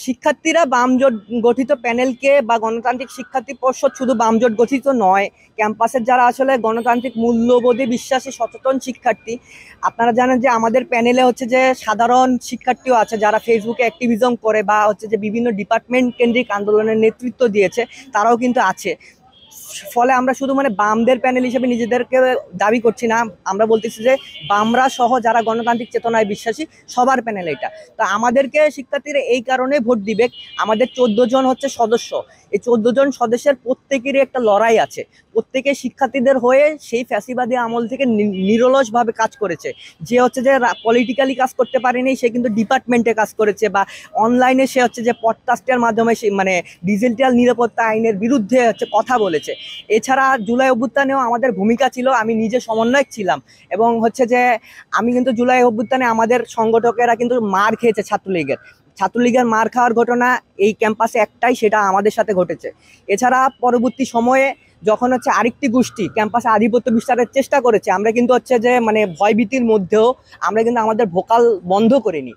শিক্ষার্থীরা বামজোট গঠিত প্যানেলকে বা গণতান্ত্রিক শিক্ষার্থী পর্ষদ শুধু বামজোট গঠিত নয়, ক্যাম্পাসের যারা আসলে গণতান্ত্রিক মূল্যবোধে বিশ্বাসী সচেতন শিক্ষার্থী, আপনারা জানেন যে আমাদের প্যানেলে হচ্ছে যে সাধারণ শিক্ষার্থীও আছে যারা ফেসবুকে অ্যাক্টিভিজম করে বা হচ্ছে যে বিভিন্ন ডিপার্টমেন্ট কেন্দ্রিক আন্দোলনের নেতৃত্ব দিয়েছে, তারাও কিন্তু আছে। ফলে আমরা শুধু মানে বামদের প্যানেল হিসেবে নিজেদেরকে দাবি করছি না, আমরা বলতেছি যে বামরা সহ যারা গণতান্ত্রিক চেতনায় বিশ্বাসী সবার প্যানেল এটা। তো আমাদেরকে শিক্ষার্থীরা এই কারণে ভোট দিবে। আমাদের 14 জন হচ্ছে সদস্য, এই 14 জন সদস্যের প্রত্যেকেরই একটা লড়াই আছে। প্রত্যেকে শিক্ষার্থীদের হয়ে সেই ফ্যাসিবাদী আমল থেকে নিরলসভাবে কাজ করেছে। যে হচ্ছে যে পলিটিক্যালি কাজ করতে পারেনি, সে কিন্তু ডিপার্টমেন্টে কাজ করেছে, বা অনলাইনে সে হচ্ছে যে পডকাস্টের মাধ্যমে সে মানে ডিজিটাল নিরাপত্তা আইনের বিরুদ্ধে হচ্ছে কথা বলেছে। এছাড়া জুলাই অভ্যুত্থানেও আমাদের ভূমিকা ছিল, আমি নিজে সমন্বয়ক ছিলাম। এবং হচ্ছে যে আমি কিন্তু জুলাই অভ্যুত্থানে আমাদের সংগঠকেরা কিন্তু মার খেয়েছে ছাত্রলীগের মার খাওয়ার ঘটনা এই ক্যাম্পাসে একটাই, সেটা আমাদের সাথে ঘটেছে। এছাড়া পরবর্তী সময়ে যখন হচ্ছে আরেকটি গোষ্ঠী ক্যাম্পাসে আধিপত্য বিস্তারের চেষ্টা করেছে, আমরা কিন্তু হচ্ছে যে মানে ভয়ভীতির মধ্যেও আমরা কিন্তু আমাদের ভোকাল বন্ধ করিনি।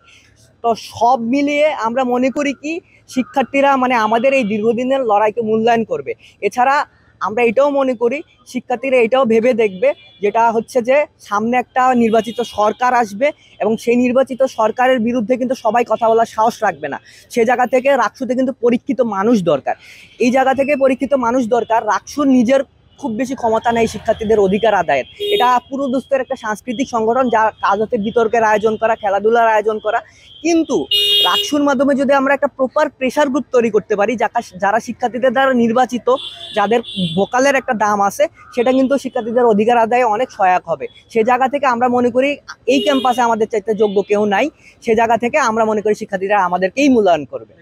তো সব মিলিয়ে আমরা মনে করি কি শিক্ষার্থীরা মানে আমাদের এই দীর্ঘদিনের লড়াইকে মূল্যায়ন করবে। এছাড়া আমরা এটাও মনে করি শিক্ষার্থীরা এটাও ভেবে দেখবে, যেটা হচ্ছে যে সামনে একটা নির্বাচিত সরকার আসবে এবং সেই নির্বাচিত সরকারের বিরুদ্ধে কিন্তু সবাই কথা বলার সাহস রাখবে না। সে জায়গা থেকে রাকসুতে কিন্তু পরীক্ষিত মানুষ দরকার, এই জায়গা থেকে পরীক্ষিত মানুষ দরকার। রাকসুর নিজের খুব বেশি ক্ষমতা নেই শিক্ষার্থীদের অধিকার আদায়ের। এটা পুরোদস্তের একটা সাংস্কৃতিক সংগঠন, যার কাজ হচ্ছে বিতর্কের আয়োজন করা, খেলাধুলার আয়োজন করা। কিন্তু রাকসুর মাধ্যমে যদি আমরা একটা প্রপার প্রেশার গ্রুপ তৈরি করতে পারি, যারা শিক্ষার্থীদের দ্বারা নির্বাচিত, যাদের ভোকালের একটা দাম আছে, সেটা কিন্তু শিক্ষার্থীদের অধিকার আদায়ে অনেক সহায়ক হবে। সে জায়গা থেকে আমরা মনে করি এই ক্যাম্পাসে আমাদের চাইতে যোগ্য কেউ নাই। সে জায়গা থেকে আমরা মনে করি শিক্ষার্থীরা আমাদেরকেই মূল্যায়ন করবে।